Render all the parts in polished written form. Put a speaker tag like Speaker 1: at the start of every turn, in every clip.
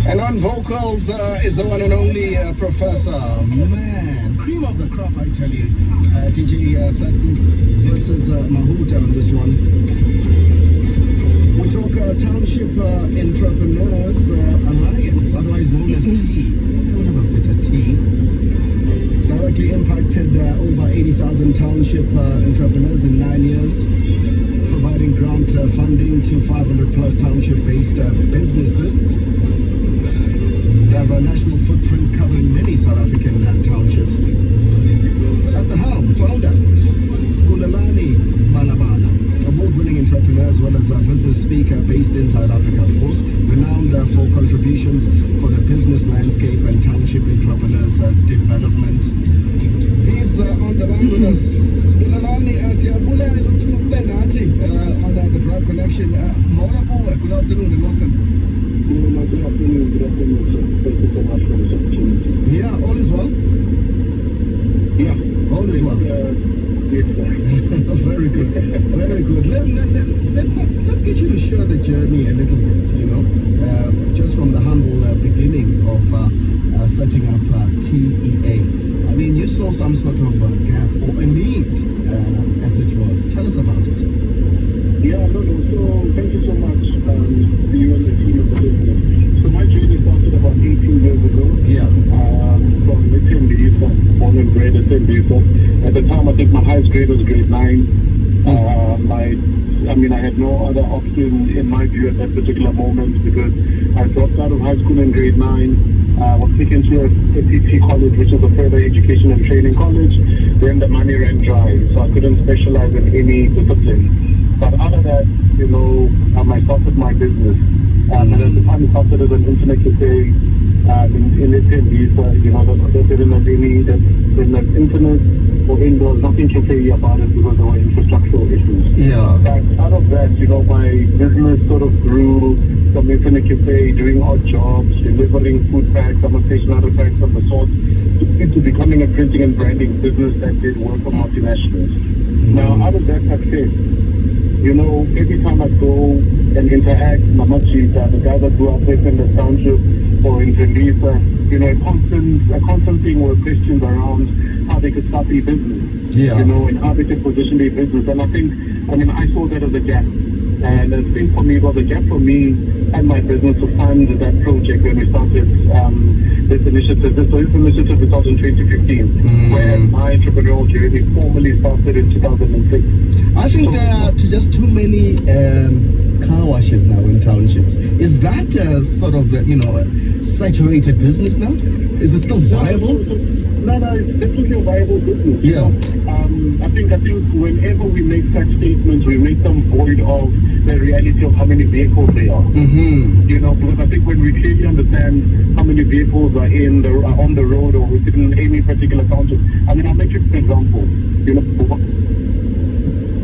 Speaker 1: And on vocals is the one and only Professor. Man, cream of the crop, I tell you. DJ Thadku versus Mahuta on this one. We talk Township Entrepreneurs Alliance, otherwise known as T. Don't have a bit of T. Directly impacted over 80,000 township entrepreneurs in 9 years, providing grant funding to 500 plus township-based businesses. They have a national footprint covering many South African townships. At the helm, founder, Kulelani Balabala, award-winning entrepreneur as well as a business speaker based in South Africa, of course, renowned for contributions for the business landscape and township entrepreneurs development. He's on the line with us. Kulelani, on the Drive Connection. Good afternoon and welcome.
Speaker 2: Good afternoon, sir. Thank you so much for this opportunity.
Speaker 1: Yeah, all is well?
Speaker 2: Yeah.
Speaker 1: All is well?
Speaker 2: Yes, sir.
Speaker 1: Very good, very good. Let's get you to share the journey a little bit, you know, just from the humble beginnings of setting up TEA. I mean, you saw some sort of gap or a need, as it were. Tell us about it.
Speaker 2: Yeah, no. So thank you so much to you and the team of the business. So my journey started about 18 years ago.
Speaker 1: Yeah.
Speaker 2: From Ithembisa, born and bred Ithembisa. At the time, I think my highest grade was grade 9. I had no other option in my view at that particular moment because I dropped out of high school in grade 9. Was taken to a CT college, which is a further education and training college. Then the money ran dry, so I couldn't specialize in any discipline. But out of that, you know, I started my business. And at the time, I started as an internet cafe in Ithembisa. You know, they didn't have any, the internet or indoors, nothing to say about it because there were infrastructural issues.
Speaker 1: Yeah.
Speaker 2: But out of that, you know, my business sort of grew from internet cafe, doing odd jobs, delivering food packs, summer stationery packs of the sort, to becoming a printing and branding business that did work for multinationals. Now, out of that success, you know, every time I go and interact, Mama Chita, the guy that grew up in the township or in Tembisa, you know, a constant thing were questions around how they could start a business,
Speaker 1: Yeah.
Speaker 2: you know, and how they could position their business. And I saw that as a gap. And the thing for me was a gap for me and my business to fund that project when we started this initiative. This initiative we started in 2015, where my entrepreneurial journey formally started in 2006.
Speaker 1: I think there are just too many car washes now in townships. Is that sort of, saturated business now? Is it still viable?
Speaker 2: No, it's definitely a viable business.
Speaker 1: Yeah.
Speaker 2: I think whenever we make such statements, we make them void of the reality of how many vehicles there are.
Speaker 1: Mm-hmm.
Speaker 2: You know, because I think when we clearly understand how many vehicles are on the road or within any particular township. I mean, I'll make you an example. You know,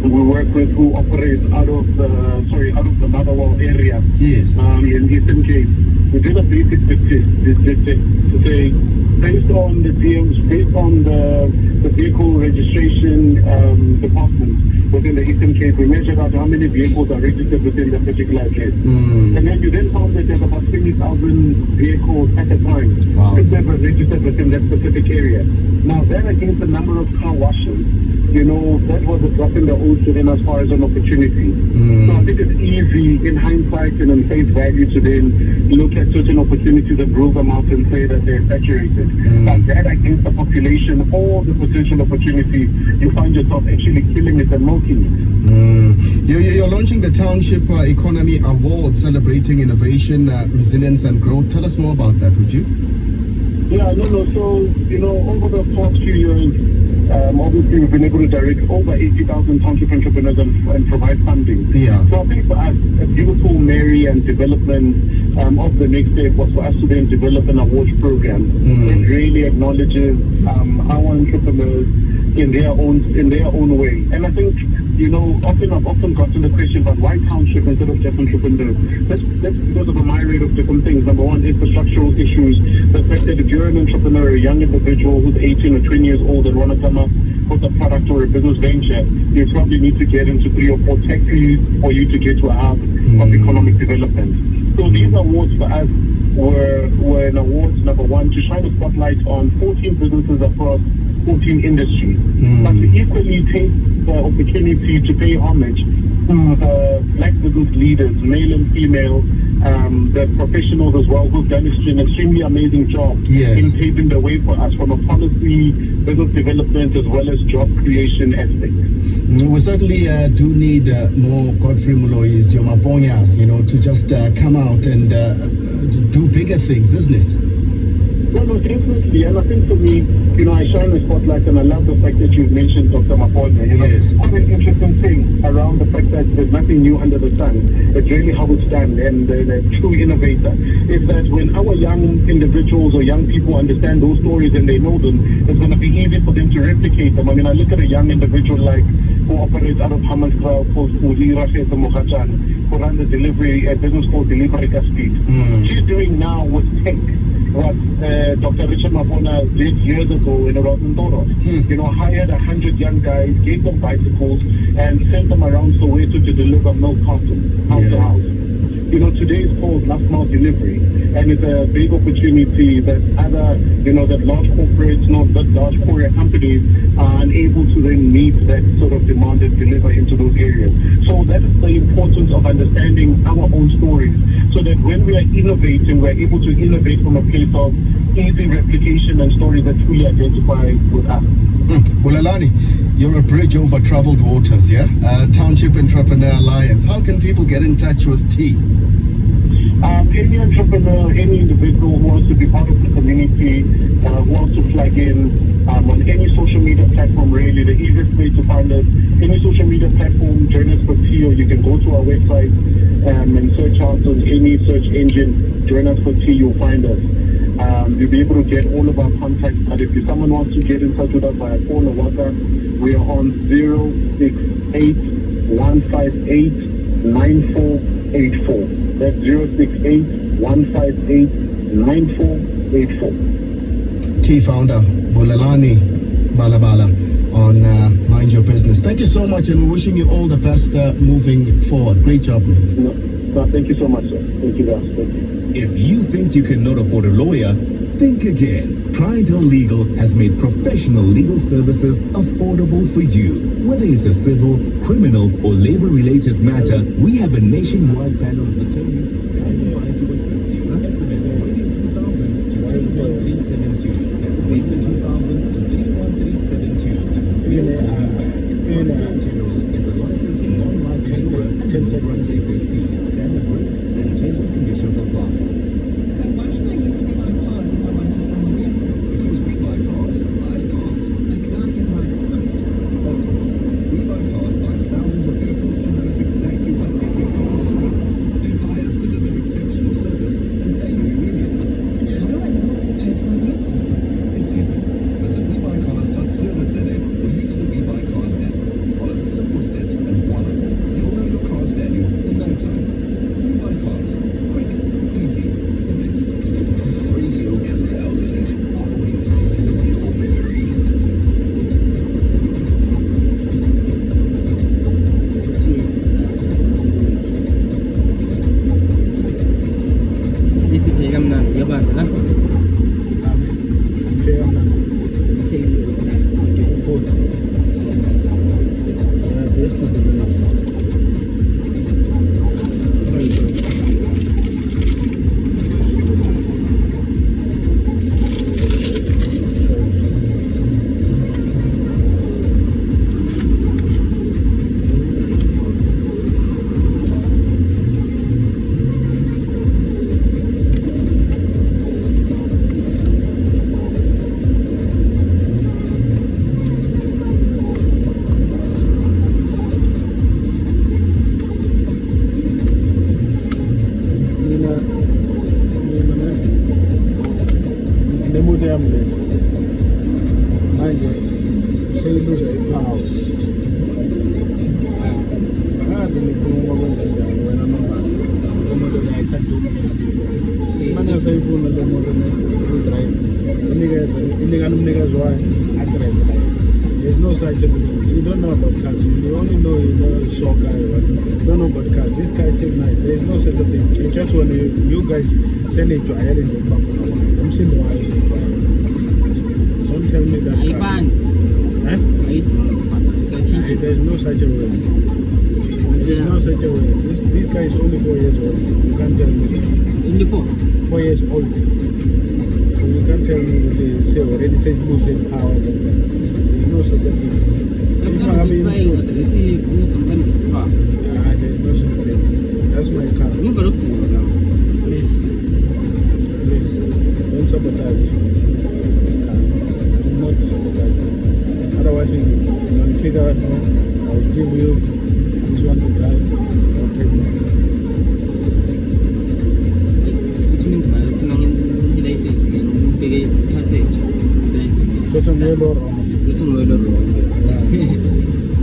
Speaker 2: we work with who operates out of the Motherwell area.
Speaker 1: Yes.
Speaker 2: In Eastern Cape. We did a basic test. to say, based on the DMs, based on the vehicle registration department within the Eastern Cape, we measured out how many vehicles are registered within that particular address. And then you then found that there's about 20,000 vehicles at a time that were registered within that specific area. Now, that against the number of car washes, you know, that was a drop in the ocean as far as an opportunity. So I think it's easy in hindsight and in face value to then look at certain opportunities and rule them out and say that they're saturated. But that against the population or the potential opportunity, you find yourself actually killing it and milking it.
Speaker 1: You're launching the Township Economy Award, celebrating innovation, resilience and growth. Tell us more about that, would you?
Speaker 2: Yeah, no. So, you know, over the past few years, obviously we've been able to direct over 80,000 township entrepreneurs and provide funding.
Speaker 1: Yeah.
Speaker 2: So I think for us, a beautiful marry and development of the next step was for us to then develop an awards program that really acknowledges our entrepreneurs in their own way. And I think, you know, I've often gotten the question, but why township instead of just entrepreneurs? That's because of a myriad of different things. Number one, infrastructural issues. The fact that if you're an entrepreneur, a young individual who's 18 or 20 years old and want to come up with a product or a business venture, you probably need to get into 3 or 4 tech fees for you to get to a hub of economic development. So these awards for us were an awards, number one, to shine a spotlight on 14 businesses across 14 industries, but to equally take the opportunity to pay homage to the black business leaders, male and female, the professionals as well, who've done an extremely amazing job in paving the way for us from a policy, business development, as well as job creation aspect.
Speaker 1: We certainly do need more Godfrey Molloy's, your Maponyas, you know, to just come out and do bigger things, isn't it?
Speaker 2: No, definitely. And I think for me, you know, I shine the spotlight and I love the fact that you've mentioned Dr. Maponya. You know, one interesting thing around the fact that there's nothing new under the sun. It's really how it's done. And the true innovator is that when our young individuals or young people understand those stories and they know them, it's going to be easy for them to replicate them. I mean, I look at a young individual like who operates out of Hammanskraal called Rachel Mohachan, who runs a business called Delivery Speed. She's doing now with tech what Dr. Richard Mapona did years ago in Rosentoro. You know, hired 100 young guys, gave them bicycles, and sent them around Soweto to deliver milk cartons house to house. You know, today is called last mile delivery, and it's a big opportunity that other, you know, that large corporates, not that large courier companies are unable to then meet that sort of demand and deliver into those areas. So that is the importance of understanding our own stories, so that when we are innovating, we're able to innovate from a place of easy replication and stories that truly identify with us.
Speaker 1: Bulalani, you're a bridge over troubled waters, yeah? Township Entrepreneur Alliance. How can people get in touch with T?
Speaker 2: Any entrepreneur, any individual who wants to be part of the community, who wants to plug in on any social media platform, really, the easiest way to find us, any social media platform, join us for T, or you can go to our website and search out on any search engine, join us for T, you'll find us. You'll be able to get all of our contacts, but if someone wants to get in touch with us via phone or WhatsApp, we are on 068 158 9484. That's 068 158 9484.
Speaker 1: T founder Bulalani Balabala on Mind Your Business. Thank you so much, and we're wishing you all the best moving forward. Great job, mate.
Speaker 2: No, thank you so much, sir. Thank you, guys. Thank you.
Speaker 3: If you think you cannot afford a lawyer, think again. Clientele Legal has made professional legal services affordable for you. Whether it's a civil, criminal, or labor-related matter, we have a nationwide panel of attorneys standing by to assist you. SMS Radio 2000 to 31372. That's Radio 2000 to 31372. And we'll call you back. Clientele General is a licensed non-life insurer and an authorized SSP. Standard rates and terms and conditions apply.
Speaker 4: So why should I use We Buy Cars if I want to sell a vehicle?
Speaker 1: Because We Buy Cars buys cars.
Speaker 4: But can I get the right price?
Speaker 1: Of course. We Buy Cars buys thousands of vehicles and knows exactly what every vehicle is worth. They buy us deliver
Speaker 5: manje seyiluza ipower. Angazi ngikhuluma kwenza njani wena noma umuntu ayisadumi. Manje usayifuna le moto ne-drive. Inikana umnikazi wayo adrive. There's no such a thing. You don't know about cars. You only know you know soccer. You don't know about cars. This car is still nice. There's no such a thing. It's just when you guys send it to Ireland and back on the line. I'm seeing why you try. Don't tell me that car. There's no such a way. There's no such a way. This car is only 4 years old. You can't tell me.
Speaker 6: It's only
Speaker 5: 4 years old. So you can't tell me that they say already said losing power. There's no such a thing.
Speaker 6: sometimes it's flying aggressive, sometimes it's far.
Speaker 5: There's no such a thing. That's my car.
Speaker 6: Move it up to you now.
Speaker 5: Please, don't sabotage. Do not sabotage. Otherwise, you'll figure out, I'll give you this one to drive. I'll take it.
Speaker 6: Which means my the license again, take a passage.
Speaker 5: So from yellow or wrong.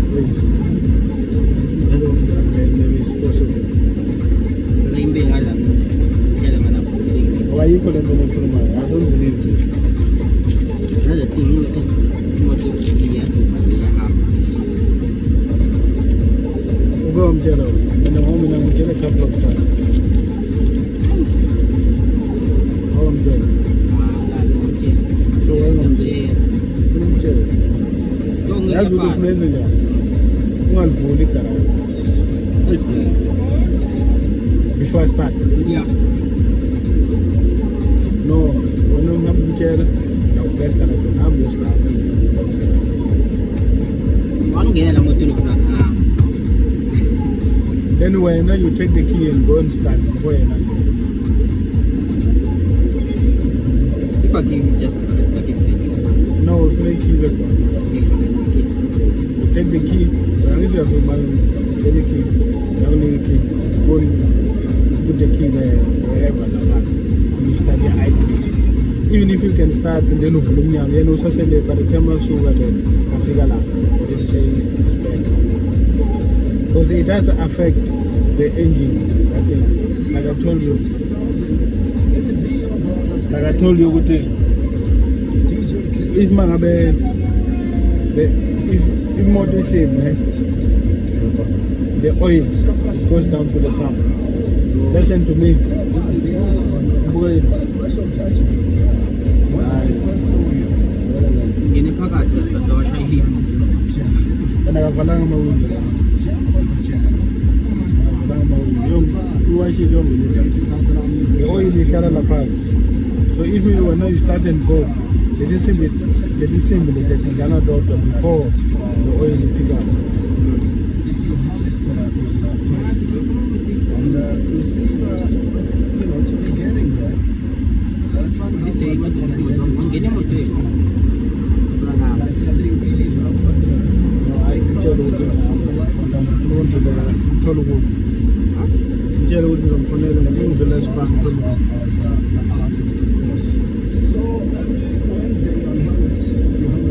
Speaker 5: Please. Maybe it's possible. Why you couldn't believe for my? I don't believe it.
Speaker 6: Another thing, you said
Speaker 5: We'll go on Jello. And the home and get a couple of times. Home Jello. So I'm on Jello. That's what the friend is. One fully carried. Before I start.
Speaker 6: Yeah.
Speaker 5: No, when I'm in Jello, I'll get that I'm just starting.
Speaker 6: I'm getting a motor.
Speaker 5: Anyway, now you take the key and go and start before you know.
Speaker 6: If I give you just a perspective,
Speaker 5: No, it's like key. You take the key, I need to have take the key, go and put the key there, wherever, and you start your ID. Even if you can start and then you know, so say by the camera, so that I figure out what you say is better. Because it does affect the engine, I think, like I told you. Like I told you, if man if motor safe, the oil goes down to the sun. Listen to me. The oil is shut la pass. So if you were not start and go, they didn't simply take the Ghana doctor before the oil is picked up.
Speaker 1: And we seem, to be getting there. Trying to help us I think really love what
Speaker 5: I can tell you the less bank.
Speaker 1: So Wednesday on Hamlet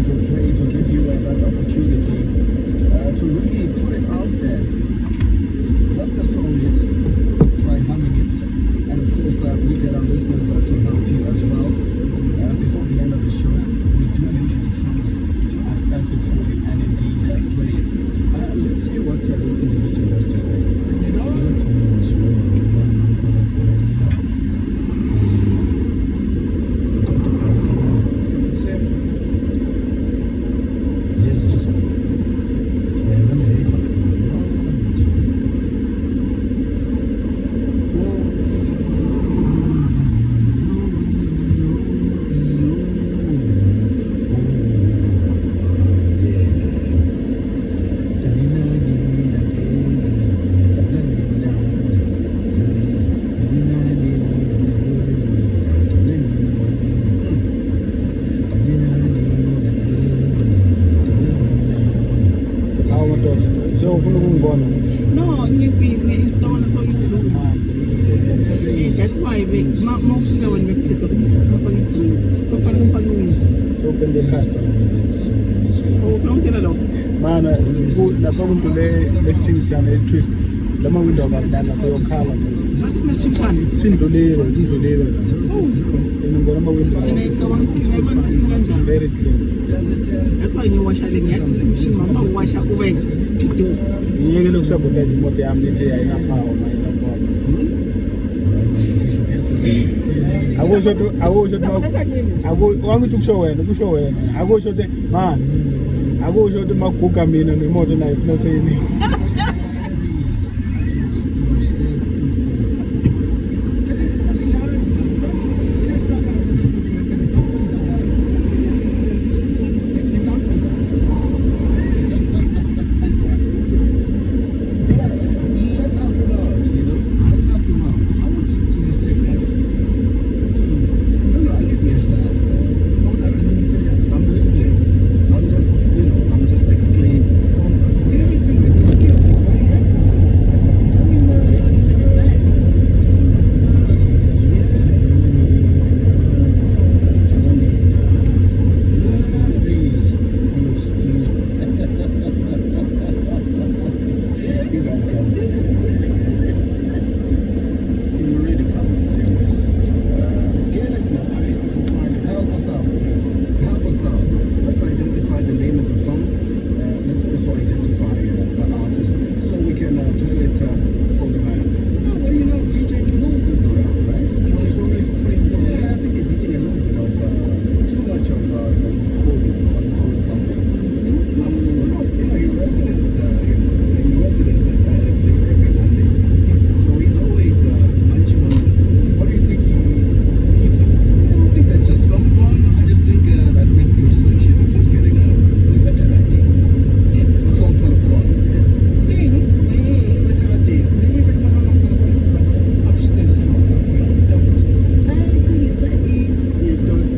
Speaker 1: will play to give you that opportunity to really put it out there. What the song is by humming it, and of course we get our listeners to help you as well. Before the end of the show, we do usually promise to effort for you and indeed play it. Let's hear what this individual has to say.
Speaker 4: No, new busy. It's the one that's all you do. That's why most of when we kids up, so for you.
Speaker 5: So open the car.
Speaker 6: ufuna ukutshela lokho
Speaker 5: Mana lapha kundlule lesithintana twist lama window abadala kuyokhala
Speaker 6: mase kunesithintana
Speaker 5: sindlulile ngibona ama window
Speaker 6: yena icabanga ukuthi ngayikwenza kanjani
Speaker 5: very clear.
Speaker 6: that's why ngiwasha le ngiyathi ukuthi umshini mama uwasha kube tudu
Speaker 5: Ngiyekele ukusabotaje imoto yami lithi ayingaphawa mayinaphawa. Wangithi kusho wena akusho ukuthi man akusho ukuthi maguga mina nemoto nayo ifuna seyini.
Speaker 1: Let's help him out, you know. Let's help him out. I want you to say that. No, I get me that. I'm listening. I'm just explaining. You guys can't be serious. You really can't be serious. Dear listener, help us out, please. Help us out. Let's identify the name of the song. Let's also identify the artist so we can play it for the man. Well, you know, DJ Blues is around, right? Yeah, I think he's eating a little bit of too much of the food on his own company. You know, he residents at a place every Monday. So he's always munching on. What do you think he eats? I don't think that's just some fun. I just think that big section is just getting a little better that day. It's all full of fun. Better that day. You don't.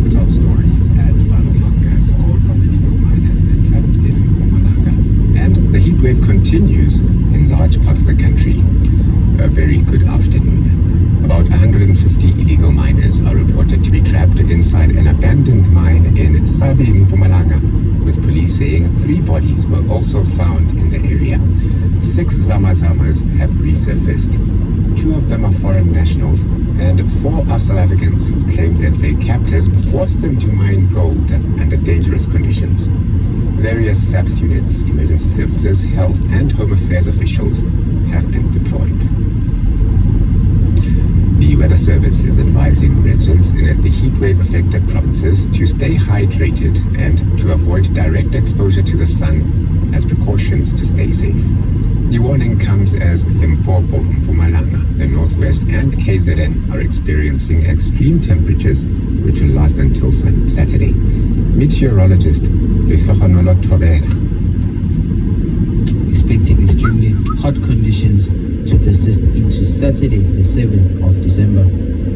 Speaker 7: The top stories at 5 o'clock scores of illegal miners trapped in Mpumalanga. And the heat wave continues in large parts of the country. A very good afternoon. About 150 illegal miners are reported to be trapped inside an abandoned mine in Sabi, Mpumalanga, with police saying 3 bodies were also found in the area. 6 Zamazamas have resurfaced. 2 of them are foreign nationals, and 4 are South Africans who claim that their captors forced them to mine gold under dangerous conditions. Various SAPS units, emergency services, health and home affairs officials have been deployed. The Weather Service is advising residents in the heatwave-affected provinces to stay hydrated and to avoid direct exposure to the sun as precautions to stay safe. The warning comes as Limpopo, Mpumalanga, the Northwest and KZN are experiencing extreme temperatures which will last until Saturday. Meteorologist Lesohanolo Tobela
Speaker 6: expecting extremely hot conditions to persist into Saturday, the 7th of December.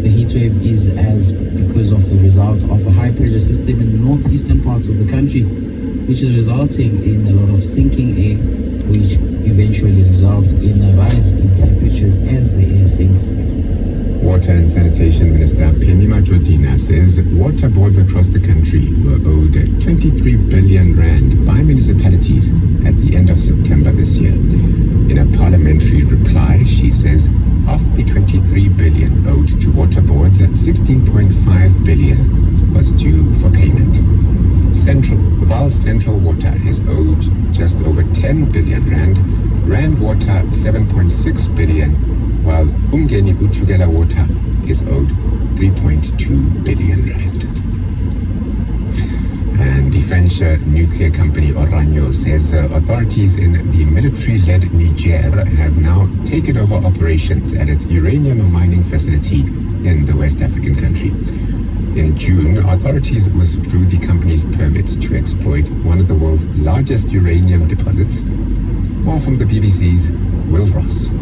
Speaker 6: The heat wave is because of the result of a high pressure system in the northeastern parts of the country, which is resulting in a lot of sinking air, which eventually results in a rise in temperatures as the air sinks.
Speaker 7: Water and Sanitation Minister Phemima Jodina says water boards across the country were owed 23 billion rand by municipalities at the end of September this year. In a parliamentary reply, she says of the 23 billion owed to water boards, 16.5 billion was due for payment. Vaal Central Water is owed just over 10 billion rand, Rand Water 7.6 billion, while Umgeni Utugela Water is owed 3.2 billion rand. And the French nuclear company Orano says authorities in the military-led Niger have now taken over operations at its uranium mining facility in the West African country. In June, authorities withdrew the company's permit to exploit one of the world's largest uranium deposits. More from the BBC's Will Ross.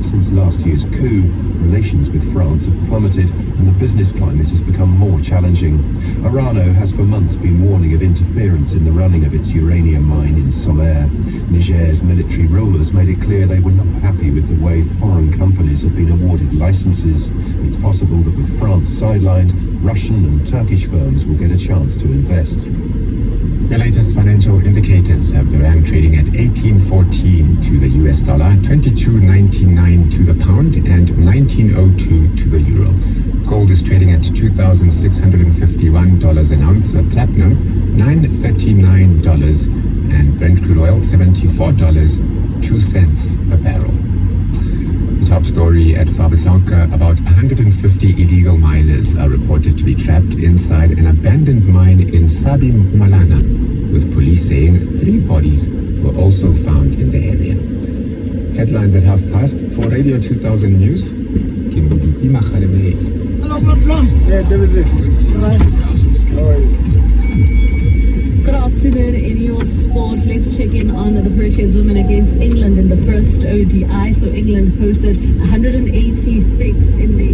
Speaker 8: Since last year's coup, relations with France have plummeted and the business climate has become more challenging. Orano has for months been warning of interference in the running of its uranium mine in Somaire. Niger's military rulers made it clear they were not happy with the way foreign companies have been awarded licenses. It's possible that with France sidelined, Russian and Turkish firms will get a chance to invest.
Speaker 7: The latest financial indicators have the rand trading at 18.14 to the US dollar, 22.99 to the pound, and 19.02 to the euro. Gold is trading at $2,651 an ounce. Platinum, $939, and Brent crude oil, $74.02 a barrel. The top story at Fabelhlanka: about 150 illegal miners are reported to be trapped inside an abandoned mine in Sabi Mpumalanga, with police saying 3 bodies were also found in the area. Headlines at 5:30 for Radio 2000 News. Kimbudupi Makhaleme.
Speaker 5: Yeah, there is it. Right. No worries.
Speaker 9: Good afternoon. In your sport, let's check in on the Proteas women against England in the first ODI. So England posted 186 in the